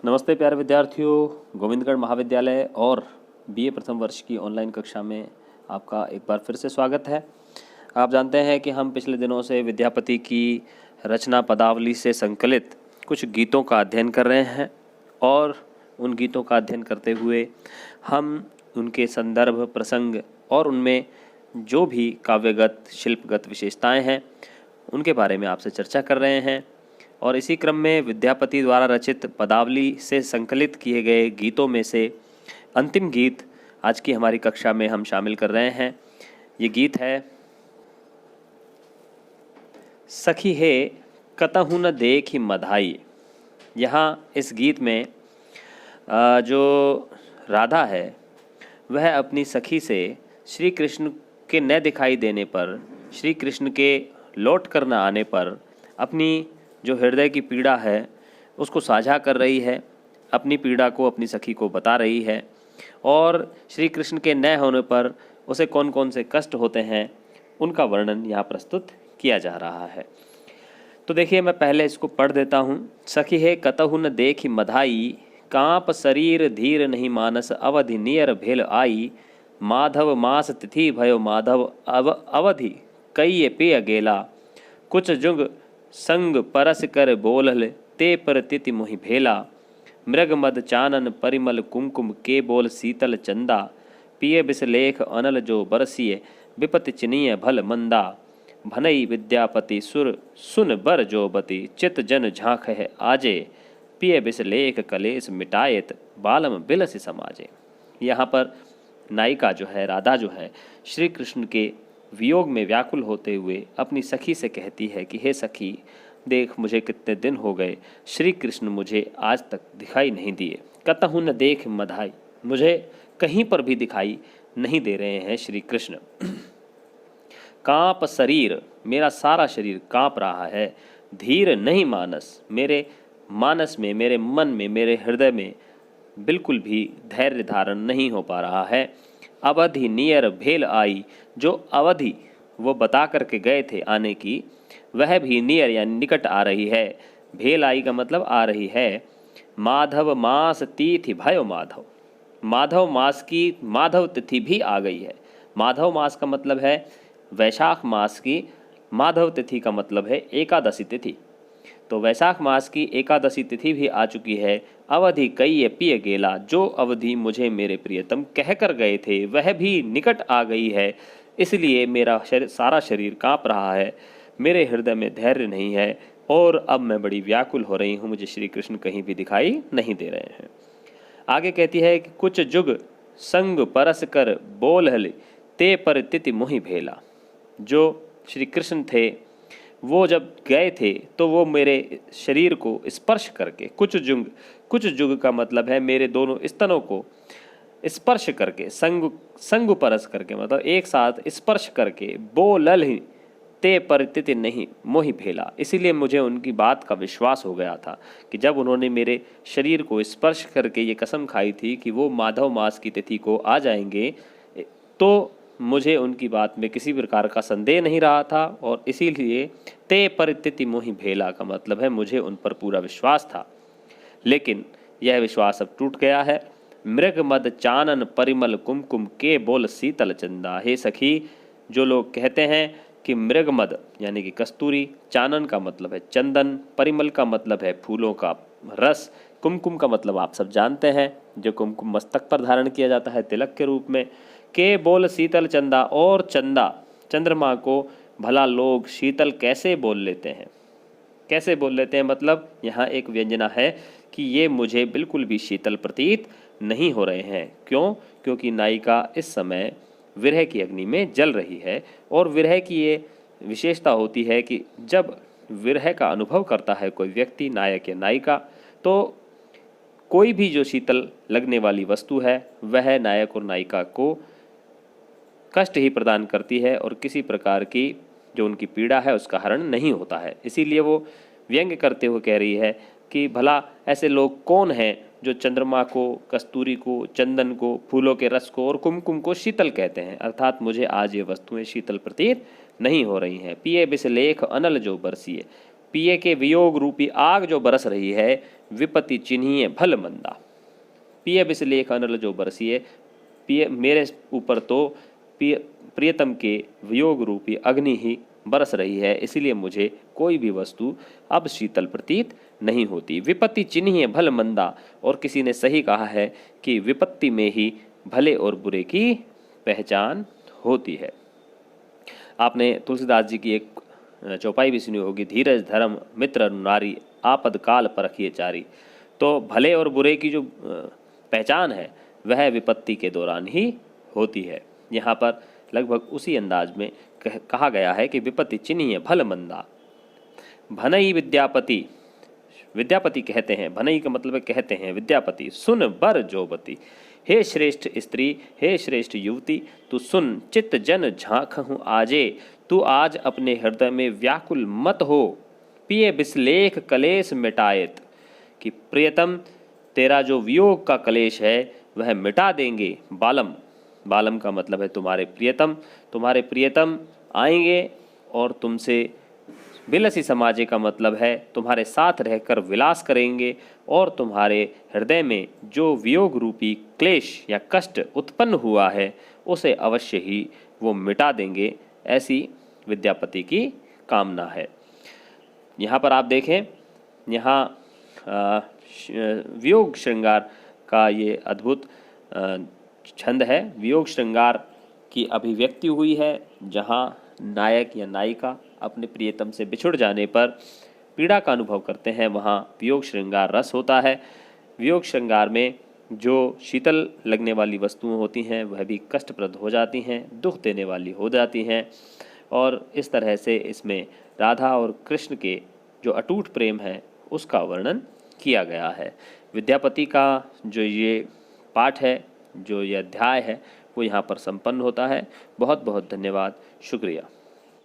नमस्ते प्यारे विद्यार्थियों, गोविंदगढ़ महाविद्यालय और बीए प्रथम वर्ष की ऑनलाइन कक्षा में आपका एक बार फिर से स्वागत है। आप जानते हैं कि हम पिछले दिनों से विद्यापति की रचना पदावली से संकलित कुछ गीतों का अध्ययन कर रहे हैं और उन गीतों का अध्ययन करते हुए हम उनके संदर्भ, प्रसंग और उनमें जो भी काव्यगत, शिल्पगत विशेषताएं हैं उनके बारे में आपसे चर्चा कर रहे हैं। और इसी क्रम में विद्यापति द्वारा रचित पदावली से संकलित किए गए गीतों में से अंतिम गीत आज की हमारी कक्षा में हम शामिल कर रहे हैं। ये गीत है सखी हे कतहु न देखि मधाई। यहाँ इस गीत में जो राधा है वह अपनी सखी से श्री कृष्ण के न दिखाई देने पर, श्री कृष्ण के लौट कर न आने पर अपनी जो हृदय की पीड़ा है उसको साझा कर रही है, अपनी पीड़ा को अपनी सखी को बता रही है और श्री कृष्ण के न होने पर उसे कौन कौन से कष्ट होते हैं उनका वर्णन यहाँ प्रस्तुत किया जा रहा है। तो देखिए, मैं पहले इसको पढ़ देता हूँ। सखी हे कतहु न देखि मधाई, कांप शरीर धीर नहीं मानस, अवधि नियर भेल आई। माधव मास तिथि भयो माधव अवधि कई पेय गेला। कुछ जुग संग परस कर बोलल, ते पर तिति मोहि भेला। मृग मद चानन परिमल कुमकुम, के बोल शीतल चंदा। पिय बिसलेख अनल जो बरसिए, विपति चिनिय भल मंदा। भनई विद्यापति सुर सुन बर जोबती, चित जन झांक है आजे। पिय बिसलेख कलेश मिटाएत, बालम बिलस समाजे। यहाँ पर नायिका जो है, राधा जो है, श्री कृष्ण के वियोग में व्याकुल होते हुए अपनी सखी से कहती है कि हे सखी, देख मुझे कितने दिन हो गए, श्री कृष्ण मुझे आज तक दिखाई नहीं दिए। कतहु न देख मधाई, मुझे कहीं पर भी दिखाई नहीं दे रहे हैं श्री कृष्ण। कांप शरीर, मेरा सारा शरीर कांप रहा है। धीर नहीं मानस, मेरे मानस में, मेरे मन में, मेरे हृदय में बिल्कुल भी धैर्य धारण नहीं हो पा रहा है। अवधि नियर भेल आई, जो अवधि वो बता करके गए थे आने की, वह भी नियर यानी निकट आ रही है। भेल आई का मतलब आ रही है। माधव मास तिथि भयो माधव, माधव मास की माधव तिथि भी आ गई है। माधव मास का मतलब है वैशाख मास की, माधव तिथि का मतलब है एकादशी तिथि। तो वैशाख मास की एकादशी तिथि भी आ चुकी है। अवधि कई पिय गेला, जो अवधि मुझे मेरे प्रियतम कह कर गए थे वह भी निकट आ गई है। इसलिए मेरा सारा शरीर कांप रहा है, मेरे हृदय में धैर्य नहीं है और अब मैं बड़ी व्याकुल हो रही हूँ, मुझे श्री कृष्ण कहीं भी दिखाई नहीं दे रहे हैं। आगे कहती है कि कुछ जुग संग परस कर बोलहल, ते पर तिति मोहि भेला। जो श्री कृष्ण थे वो जब गए थे तो वो मेरे शरीर को स्पर्श करके, कुछ जुग का मतलब है मेरे दोनों स्तनों को स्पर्श करके, संग परस करके मतलब एक साथ स्पर्श करके, बोलल ही ते परितिति नहीं मोहि भेला। इसीलिए मुझे उनकी बात का विश्वास हो गया था कि जब उन्होंने मेरे शरीर को स्पर्श करके ये कसम खाई थी कि वो माधव मास की तिथि को आ जाएंगे, तो मुझे उनकी बात में किसी प्रकार का संदेह नहीं रहा था और इसीलिए ते परितिति मोहि भेला का मतलब है मुझे उन पर पूरा विश्वास था। लेकिन यह विश्वास अब टूट गया है। मृग मद चानन परिमल कुमकुम, के बोल शीतल चंदा। हे सखी, जो लोग कहते हैं कि मृग मद यानी कि कस्तूरी, चानन का मतलब है चंदन, परिमल का मतलब है फूलों का रस, कुमकुम का मतलब आप सब जानते हैं जो कुमकुम मस्तक पर धारण किया जाता है तिलक के रूप में। के बोल शीतल चंदा, और चंदा चंद्रमा को भला लोग शीतल कैसे बोल लेते हैं, कैसे बोल लेते हैं मतलब यहाँ एक व्यंजना है कि ये मुझे बिल्कुल भी शीतल प्रतीत नहीं हो रहे हैं। क्यों? क्योंकि नायिका इस समय विरह की अग्नि में जल रही है और विरह की ये विशेषता होती है कि जब विरह का अनुभव करता है कोई व्यक्ति, नायक या नायिका, तो कोई भी जो शीतल लगने वाली वस्तु है वह नायक और नायिका को कष्ट ही प्रदान करती है और किसी प्रकार की जो उनकी पीड़ा है उसका हरण नहीं होता है। इसीलिए वो व्यंग्य करते हुए कह रही है कि भला ऐसे लोग कौन हैं जो चंद्रमा को, कस्तूरी को, चंदन को, फूलों के रस को और कुमकुम को शीतल कहते हैं। अर्थात मुझे आज ये वस्तुएं शीतल प्रतीत नहीं हो रही हैं। पिए बिसलेख अनल जो बरसिए, पिए के वियोग रूपी आग जो बरस रही है, विपत्ति चिन्हिए भल मंदा। पिए बिसलेख अनल जो बरसी है, पिए मेरे ऊपर तो प्रियतम के वियोग रूपी अग्नि ही बरस रही है, इसीलिए मुझे कोई भी वस्तु अब शीतल प्रतीत नहीं होती। विपत्ति चिन्हिए भल मंदा, और किसी ने सही कहा है कि विपत्ति में ही भले और बुरे की पहचान होती है। आपने तुलसीदास जी की एक चौपाई भी सुनी होगी, धीरज धर्म मित्र नारी आपद काल परखिए चारी। तो भले और बुरे की जो पहचान है वह विपत्ति के दौरान ही होती है। यहाँ पर लगभग उसी अंदाज में कहा गया है कि विपत्ति चिन्हिए भल मंदा। भनई विद्यापति, विद्यापति कहते हैं, भनई का मतलब कहते हैं विद्यापति, सुन बर जोबती। हे श्रेष्ठ स्त्री, हे श्रेष्ठ युवती, तू सुन चित्त जन झांकहूँ आजे, तू आज अपने हृदय में व्याकुल मत हो। पिए बिसलेख कलेश मिटायत, कि प्रियतम तेरा जो वियोग का कलेश है वह मिटा देंगे। बालम, बालम का मतलब है तुम्हारे प्रियतम, तुम्हारे प्रियतम आएंगे और तुमसे विलसी समाजे का मतलब है तुम्हारे साथ रहकर विलास करेंगे, और तुम्हारे हृदय में जो वियोग रूपी क्लेश या कष्ट उत्पन्न हुआ है उसे अवश्य ही वो मिटा देंगे। ऐसी विद्यापति की कामना है। यहाँ पर आप देखें, यहाँ वियोग श्रृंगार का ये अद्भुत छंद है। वियोग श्रृंगार की अभिव्यक्ति हुई है जहाँ नायक या नायिका अपने प्रियतम से बिछुड़ जाने पर पीड़ा का अनुभव करते हैं, वहाँ वियोग श्रृंगार रस होता है। वियोग श्रृंगार में जो शीतल लगने वाली वस्तुएं होती हैं वह भी कष्टप्रद हो जाती हैं, दुख देने वाली हो जाती हैं, और इस तरह से इसमें राधा और कृष्ण के जो अटूट प्रेम है उसका वर्णन किया गया है। विद्यापति का जो ये पाठ है, जो ये अध्याय है, वो यहाँ पर संपन्न होता है। बहुत बहुत धन्यवाद, शुक्रिया।